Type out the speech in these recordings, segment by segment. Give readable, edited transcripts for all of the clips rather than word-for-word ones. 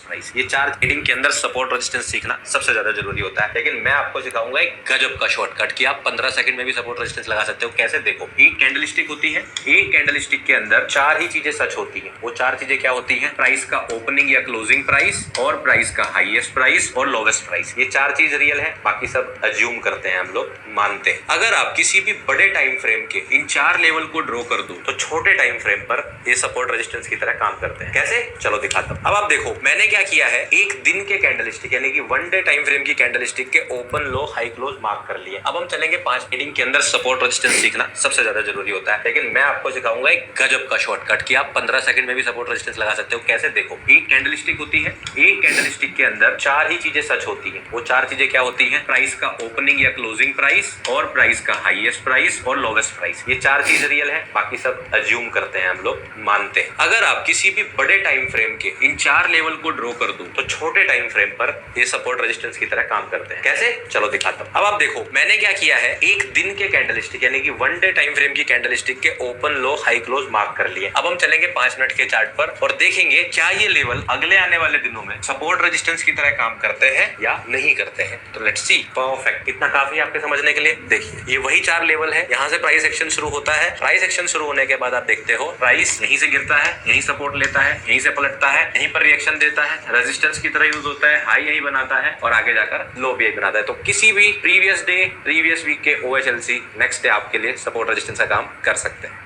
Price, ये चार trading के अंदर सपोर्ट रेजिस्टेंस सीखना सबसे ज्यादा जरूरी होता है। लेकिन मैं आपको सिखाऊंगा एक गजब का शॉर्टकट कि आप 15 सेकंड में भी सपोर्ट रेजिस्टेंस लगा सकते हो। कैसे? देखो, एक कैंडलस्टिक होती है, एक कैंडलस्टिक के अंदर चार ही चीजें सच होती हैं। वो चार चीजें क्या होती हैं? प्राइस का ओपनिंग या क्लोजिंग प्राइस, और प्राइस का हाईएस्ट प्राइस और लोवेस्ट प्राइस। ये चार चीज रियल है, बाकी सब अज्यूम करते हैं, हम लोग मानते हैं। अगर आप किसी भी बड़े टाइम फ्रेम के इन चार लेवल को ड्रॉ कर दो तो छोटे टाइम फ्रेम पर ये सपोर्ट रेजिस्टेंस की तरह काम करते हैं। कैसे? चलो दिखाता हूं। अब आप देखो, मैंने क्या किया है, एक दिन के कैंडलस्टिक यानी कि वन डे टाइम फ्रेम की कैंडलस्टिक के ओपन लो हाई क्लोज मार्क कर लिए। अब हम चलेंगे 5 ट्रेडिंग के अंदर सपोर्ट रेजिस्टेंस सीखना सबसे ज्यादा जरूरी होता है। लेकिन मैं आपको सिखाऊंगा एक गजब का शॉर्टकट कि आप 15 सेकंड में भी सपोर्ट रेजिस्टेंस लगा सकते हो। कैसे? देखो, एक कैंडलस्टिक होती है, एक कैंडलस्टिक के अंदर चार ही चीजें सच होती हैं। वो चार चीजें क्या होती हैं? प्राइस का ओपनिंग या क्लोजिंग प्राइस, और प्राइस का हाईएस्ट प्राइस और लोवेस्ट प्राइस। ये चार चीज रियल है, बाकी सब अज्यूम करते हैं, हम लोग मानते हैं। अगर आप किसी भी बड़े टाइम फ्रेम के इन चार लेवल को ड्रॉ कर दो तो छोटे टाइम फ्रेम पर ये सपोर्ट रेजिस्टेंस की तरह काम करते हैं। कैसे? चलो दिखाता हूं। अब आप देखो, मैंने क्या किया है, एक दिन के कैंडलस्टिक यानी कि वन डे टाइम फ्रेम की कैंडलस्टिक के ओपन लो हाई क्लोज मार्क कर लिए। अब हम चलेंगे 5 मिनट के चार्ट पर और देखेंगे क्या ये लेवल अगले आने वाले दिनों में सपोर्ट रेजिस्टेंस की तरह काम करते हैं या नहीं करते हैं। तो लेट्स सी। परफेक्ट, इतना काफी आपके समझने के लिए। देखिए, ये वही चार लेवल है। यहाँ से प्राइस एक्शन शुरू होता है। प्राइस एक्शन शुरू होने के बाद आप देखते हो प्राइस यहीं से गिरता है, यहीं सपोर्ट लेता है, यहीं से पलटता है, यहीं पर रिएक्शन देता है, रेजिस्टेंस की तरह यूज होता है, हाई यहीं बनाता है और आगे जाकर लो भी बनाता है। तो किसी भी प्रीवियस डे, प्रीवियस वीक के OHLC नेक्स्ट डे आपके लिए सपोर्ट रेजिस्टेंस का काम कर सकते हैं।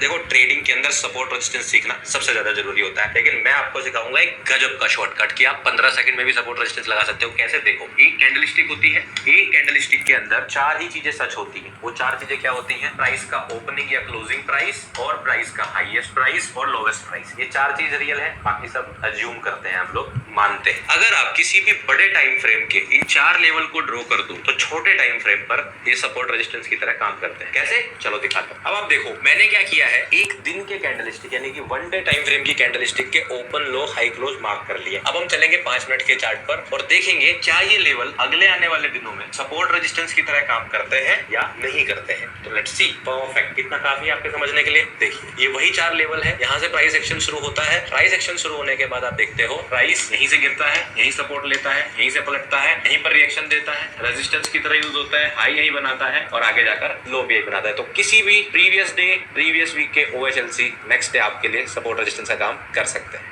देखो, ट्रेडिंग के अंदर सपोर्ट रेजिस्टेंस सीखना सबसे ज्यादा जरूरी होता है। लेकिन मैं आपको सिखाऊंगा एक गजब का शॉर्टकट कि आप 15 सेकंड में भी सपोर्ट रेजिस्टेंस लगा सकते हो। कैसे? देखो, एक कैंडलस्टिक होती है, एक कैंडलस्टिक के अंदर चार ही चीजें सच होती हैं। वो चार चीजें क्या होती हैं? प्राइस का ओपनिंग या क्लोजिंग प्राइस, और प्राइस का हाईएस्ट प्राइस और लोवेस्ट प्राइस। ये चार चीज रियल है, बाकी सब अज्यूम करते हैं, हम लोग मानते हैं। अगर आप किसी भी बड़े टाइम फ्रेम के इन चार लेवल को ड्रॉ कर दो तो छोटे टाइम फ्रेम पर ये सपोर्ट रेजिस्टेंस की तरह काम करते हैं। कैसे? चलो दिखाता हूं। अब आप देखो, मैंने क्या किया है, एक दिन के कैंडलस्टिक यानी कि वन डे टाइम फ्रेम की कैंडलस्टिक के ओपन लो हाई क्लोज मार्क कर लिए। अब हम चलेंगे 5 मिनट के चार्ट पर और देखेंगे क्या ये लेवल अगले आने वाले दिनों में सपोर्ट रेजिस्टेंस की तरह काम करते हैं या नहीं करते हैं। तो लेट्स सी। परफेक्ट, इतना काफी आपके समझने के लिए। देखिए, ये वही चार लेवल है। यहाँ से प्राइस एक्शन शुरू होता है। प्राइस एक्शन शुरू होने के बाद आप देखते हो प्राइस यहीं से गिरता है, यहीं सपोर्ट लेता है, यहीं से पलटता है, यहीं पर रिएक्शन देता है, रेजिस्टेंस की तरह यूज होता है, हाई यहीं बनाता है और आगे जाकर लो भी बनाता है। तो किसी भी प्रीवियस डे, प्रीवियस वीक के OHLC नेक्स्ट डे आपके लिए सपोर्ट रेजिस्टेंस का काम कर सकते हैं।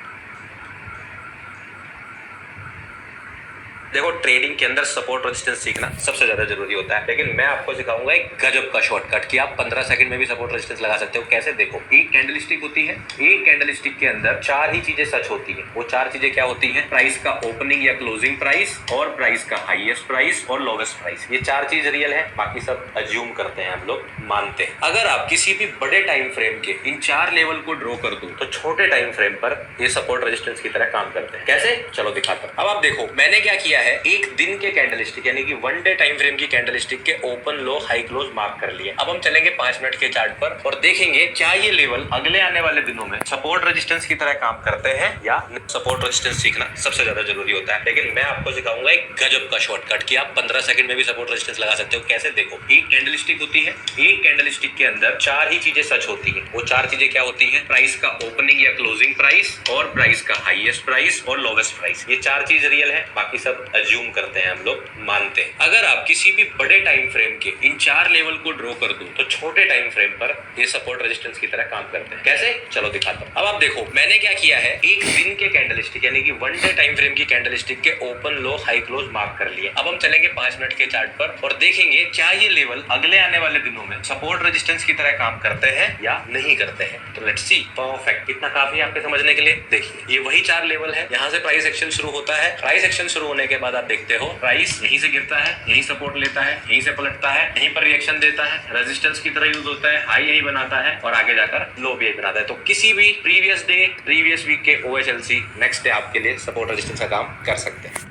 देखो, ट्रेडिंग के अंदर सपोर्ट रेजिस्टेंस सीखना सबसे ज्यादा जरूरी होता है। लेकिन मैं आपको सिखाऊंगा एक गजब का शॉर्टकट कि आप 15 सेकंड में भी सपोर्ट रेजिस्टेंस लगा सकते हो। कैसे? देखो, एक कैंडलस्टिक होती है, एक कैंडलस्टिक के अंदर चार ही चीजें सच होती हैं। वो चार चीजें क्या होती हैं? प्राइस का ओपनिंग या क्लोजिंग प्राइस, और प्राइस का हाईएस्ट प्राइस और लोवेस्ट प्राइस। ये चार चीज रियल है, बाकी सब अज्यूम करते हैं, हम लोग मानते हैं। अगर आप किसी भी बड़े टाइम फ्रेम के इन चार लेवल को ड्रॉ कर दो तो छोटे टाइम फ्रेम पर ये सपोर्ट रेजिस्टेंस की तरह काम करते हैं। कैसे? चलो दिखाता हूं। अब आप देखो, मैंने क्या किया है, एक दिन के कैंडलस्टिक यानी कि वन डे टाइम फ्रेम की कैंडलस्टिक के ओपन लो हाई क्लोज मार्क कर लिए। अब हम चलेंगे 5 मिनट के चार्ट पर और देखेंगे क्या ये लेवल अगले आने वाले दिनों में सपोर्ट रेजिस्टेंस की तरह काम करते हैं या सपोर्ट रेजिस्टेंस सीखना सबसे ज्यादा जरूरी होता है। लेकिन मैं आपको सिखाऊंगा एक गजब का शॉर्टकट कि आप 15 सेकंड में भी सपोर्ट रेजिस्टेंस लगा सकते हो। कैसे? देखो, एक कैंडलस्टिक होती है, एक कैंडलस्टिक के अंदर चार ही चीजें सच होती हैं। वो चार चीजें क्या होती हैं? प्राइस का ओपनिंग या क्लोजिंग प्राइस, और प्राइस का हाईएस्ट प्राइस और लोवेस्ट प्राइस। ये चार चीज रियल है, बाकी सब अज्यूम करते हैं, हम लोग मानते हैं। अगर आप किसी भी बड़े टाइम फ्रेम के इन चार लेवल को ड्रॉ कर दो तो छोटे टाइम फ्रेम पर ये सपोर्ट रेजिस्टेंस की तरह काम करते हैं। कैसे? चलो दिखाता हूं। अब आप देखो, मैंने क्या किया है, एक दिन के कैंडलस्टिक यानी कि वन डे टाइम फ्रेम की कैंडलस्टिक के ओपन लो हाई क्लोज मार्क कर लिए। अब हम चलेंगे 5 मिनट के चार्ट पर और देखेंगे क्या ये लेवल अगले आने वाले दिनों में सपोर्ट रेजिस्टेंस की तरह काम करते हैं या नहीं करते हैं। तो लेट्स सी। परफेक्ट, इतना काफी आपके समझने के लिए। देखिए, ये वही चार लेवल है। यहाँ से प्राइस एक्शन शुरू होता है। प्राइस एक्शन शुरू होने के बाद आप देखते हो प्राइस यहीं से गिरता है, यहीं सपोर्ट लेता है, यहीं से पलटता है, यहीं पर रिएक्शन देता है, रेजिस्टेंस की तरह यूज होता है, हाई यहीं बनाता है और आगे जाकर लो भी बनाता है। तो किसी भी प्रीवियस डे, प्रीवियस वीक के OHLC नेक्स्ट डे आपके लिए सपोर्ट रेजिस्टेंस का काम कर सकते हैं।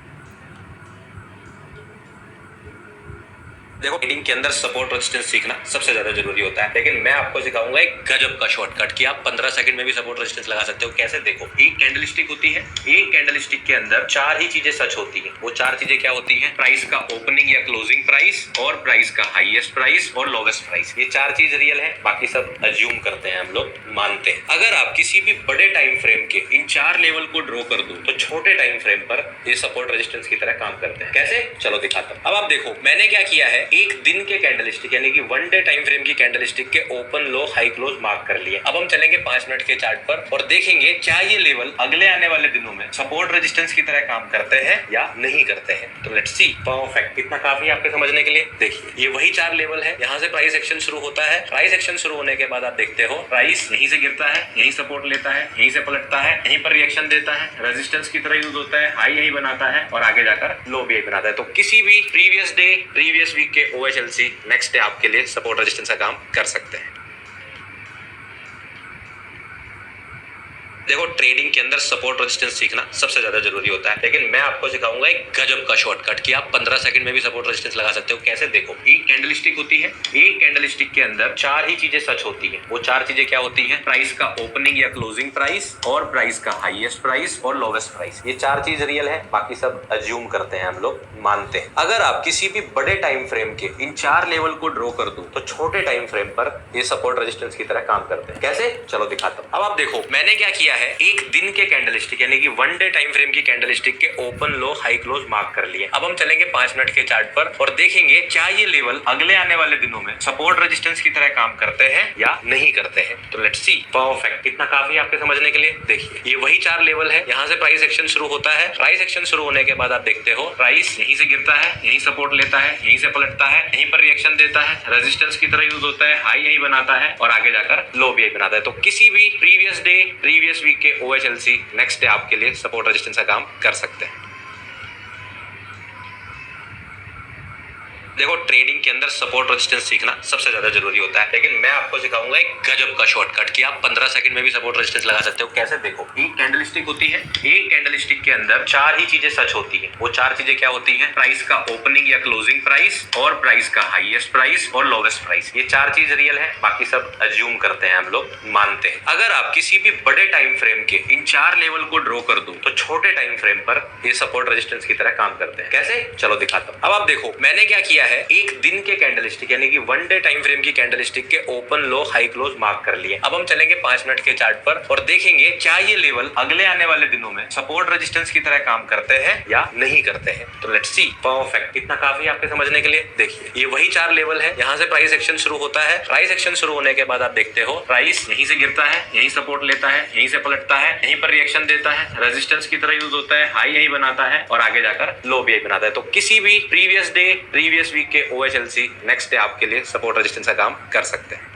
देखो ट्रेडिंग के अंदर सपोर्ट रेजिस्टेंस सीखना सबसे ज्यादा जरूरी होता है, लेकिन मैं आपको सिखाऊंगा एक गजब का शॉर्टकट कि आप 15 सेकंड में भी सपोर्ट रेजिस्टेंस लगा सकते हो। कैसे? देखो, एक कैंडलस्टिक होती है, एक कैंडलस्टिक के अंदर चार ही चीजें सच होती है। वो चार चीजें क्या होती है? प्राइस का ओपनिंग या क्लोजिंग प्राइस, और प्राइस का हाईएस्ट प्राइस और लोवेस्ट प्राइस। ये चार चीज रियल है, बाकी सब अज्यूम करते हैं, हम लोग मानते हैं। अगर आप किसी भी बड़े टाइम फ्रेम के इन चार लेवल को ड्रॉ कर दो तो छोटे टाइम फ्रेम पर ये सपोर्ट रेजिस्टेंस की तरह काम करते हैं। कैसे? चलो दिखाता हूं। अब आप देखो, मैंने क्या किया है, एक दिन के कैंडलस्टिक यानी कि 1 डे टाइम फ्रेम की कैंडलस्टिक के ओपन लो हाई क्लोज मार्क कर लिए। अब हम चलेंगे 5 मिनट के चार्ट पर और देखेंगे क्या ये लेवल अगले आने वाले दिनों में सपोर्ट रेजिस्टेंस की तरह काम करते हैं या नहीं करते हैं। तो लेट्स सी। परफेक्ट, इतना काफी है आपके समझने के लिए। देखिए, ये वही चार लेवल है। यहाँ से प्राइस एक्शन शुरू होता है। प्राइस एक्शन शुरू होने के बाद आप देखते हो प्राइस यहीं से गिरता है, यहीं सपोर्ट लेता है, यहीं से पलटता है, यहीं पर रिएक्शन देता है, रेजिस्टेंस की तरह यूज होता है, हाई यहीं बनाता है और आगे जाकर लो भी यहीं बनाता है। तो किसी भी प्रीवियस डे, प्रीवियस वीक के OHLC नेक्स्ट डे आपके लिए सपोर्ट रेजिस्टेंस का काम कर सकते हैं। देखो, ट्रेडिंग के अंदर सपोर्ट रेजिस्टेंस सीखना सबसे ज्यादा जरूरी होता है, लेकिन मैं आपको सिखाऊंगा एक गजब का शॉर्टकट कि आप 15 सेकंड में भी सपोर्ट रेजिस्टेंस लगा सकते हो। कैसे? देखो, एक कैंडलस्टिक होती है, एक कैंडलस्टिक के अंदर चार ही चीजें सच होती है। वो चार चीजें क्या होती है? प्राइस का ओपनिंग या क्लोजिंग प्राइस, और प्राइस का हाईएस्ट प्राइस और लोवेस्ट प्राइस। ये चार चीज रियल है, बाकी सब अज्यूम करते हैं, हम लोग मानते हैं। अगर आप किसी भी बड़े टाइम फ्रेम के इन चार लेवल को ड्रॉ कर दो तो छोटे टाइम फ्रेम पर ये सपोर्ट रेजिस्टेंस की तरह काम करते हैं। कैसे? चलो दिखाता हूं। अब आप देखो, मैंने क्या किया है, एक दिन के कैंडलस्टिक यानी कि 1 डे टाइम फ्रेम की कैंडलस्टिक के ओपन लो हाई क्लोज मार्क कर लिए। अब हम चलेंगे 5 मिनट के चार्ट पर और देखेंगे क्या ये लेवल अगले आने वाले दिनों में सपोर्ट रेजिस्टेंस की तरह काम करते हैं या नहीं करते हैं। तो लेट्स सी। परफेक्ट, इतना काफी है आपके समझने के लिए। देखिए, ये वही चार लेवल है। यहाँ से प्राइस एक्शन शुरू होता है। प्राइस एक्शन शुरू होने के बाद आप देखते हो प्राइस यहीं से गिरता है, यहीं सपोर्ट लेता है, यहीं से पलटता है, यहीं पर रिएक्शन देता है, रेजिस्टेंस की तरह यूज होता है, हाई यहीं बनाता है और आगे जाकर लो भी यहीं बनाता है। तो किसी भी प्रीवियस डे, प्रीवियस वीक के OHLC नेक्स्ट डे आपके लिए सपोर्ट रेजिस्टेंस का काम कर सकते हैं। देखो, ट्रेडिंग के अंदर सपोर्ट रेजिस्टेंस सीखना सबसे ज्यादा जरूरी होता है, लेकिन मैं आपको सिखाऊंगा एक गजब का शॉर्टकट कि आप 15 सेकंड में भी सपोर्ट रेजिस्टेंस लगा सकते हो। कैसे? देखो, एक कैंडलस्टिक होती है, एक कैंडलस्टिक के अंदर चार ही चीजें सच होती है। वो चार चीजें क्या होती है? प्राइस का ओपनिंग या क्लोजिंग प्राइस, और प्राइस का हाईएस्ट प्राइस और लोवेस्ट प्राइस। ये चार चीज रियल है, बाकी सब अज्यूम करते हैं, हम लोग मानते हैं। अगर आप किसी भी बड़े टाइम फ्रेम के इन चार लेवल को ड्रॉ कर दो तो छोटे टाइम फ्रेम पर ये सपोर्ट रेजिस्टेंस की तरह काम करते हैं। कैसे? चलो दिखाता हूं। अब आप देखो, मैंने क्या किया है, एक दिन के कैंडलस्टिक यानी कि 1 डे टाइम फ्रेम की कैंडलस्टिक के ओपन लो हाई क्लोज मार्क कर लिए। अब हम चलेंगे 5 मिनट के चार्ट पर और देखेंगे क्या ये लेवल अगले आने वाले दिनों में सपोर्ट रेजिस्टेंस की तरह काम करते हैं या नहीं करते हैं। तो लेट्स सी। परफेक्ट, इतना काफी है आपके समझने के लिए। देखिए, ये वही चार लेवल है। यहाँ से प्राइस एक्शन शुरू होता है। प्राइस एक्शन शुरू होने के बाद आप देखते हो प्राइस यहीं से गिरता है, यहीं सपोर्ट लेता है, यहीं से पलटता है, यहीं पर रिएक्शन देता है, रेजिस्टेंस की तरह यूज होता है, हाई यहीं बनाता है और आगे जाकर लो भी यहीं बनाता है। तो किसी भी प्रीवियस डे, प्रीवियस वीक के OHLC नेक्स्ट डे आपके लिए सपोर्ट रेजिस्टेंस का काम कर सकते हैं।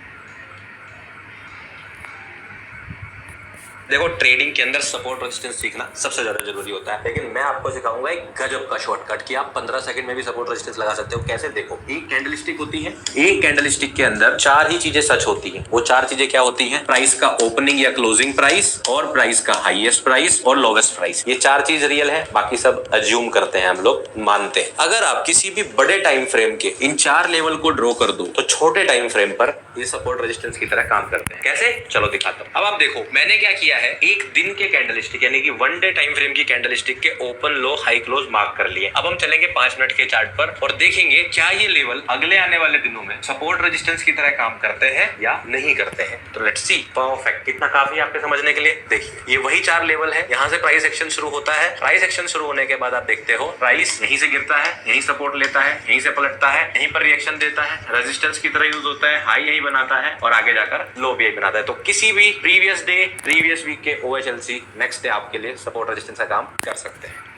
देखो, ट्रेडिंग के अंदर सपोर्ट रेजिस्टेंस सीखना सबसे ज्यादा जरूरी होता है, लेकिन मैं आपको सिखाऊंगा एक गजब का शॉर्टकट कि आप 15 सेकंड में भी सपोर्ट रेजिस्टेंस लगा सकते हो। कैसे? देखो, एक कैंडलस्टिक होती है, एक कैंडलस्टिक के अंदर चार ही चीजें सच होती है। वो चार चीजें क्या होती है? प्राइस का ओपनिंग या क्लोजिंग प्राइस, और प्राइस का हाईएस्ट प्राइस और लोवेस्ट प्राइस। ये चार चीज रियल है, बाकी सब अज्यूम करते हैं, हम लोग मानते हैं। अगर आप किसी भी बड़े टाइम फ्रेम के इन चार लेवल को ड्रॉ कर दो तो छोटे टाइम फ्रेम पर ये सपोर्ट रेजिस्टेंस की तरह काम करते हैं। कैसे? चलो दिखाता हूं। अब आप देखो, मैंने क्या किया है, एक दिन के कैंडलस्टिक यानी कि 1 डे टाइम फ्रेम की कैंडलस्टिक के ओपन लो हाई क्लोज मार्क कर लिए। अब हम चलेंगे 5 मिनट के चार्ट पर और देखेंगे क्या ये लेवल अगले आने वाले दिनों में सपोर्ट रेजिस्टेंस की तरह काम करते हैं या नहीं करते हैं। तो लेट्स सी। परफेक्ट, इतना काफी है आपके समझने के लिए। देखिए, ये वही चार लेवल है। यहाँ से प्राइस एक्शन शुरू होता है। प्राइस एक्शन शुरू होने के बाद आप देखते हो प्राइस यहीं से गिरता है, यहीं सपोर्ट लेता है, यहीं से पलटता है, यहीं पर रिएक्शन देता है, रेजिस्टेंस की तरह यूज होता है, हाई यहीं बनाता है और आगे जाकर लो भी यहीं बनाता है। तो किसी भी प्रीवियस डे, प्रीवियस वीक के OHLC नेक्स्ट डे आपके लिए सपोर्ट रेजिस्टेंस का काम कर सकते हैं।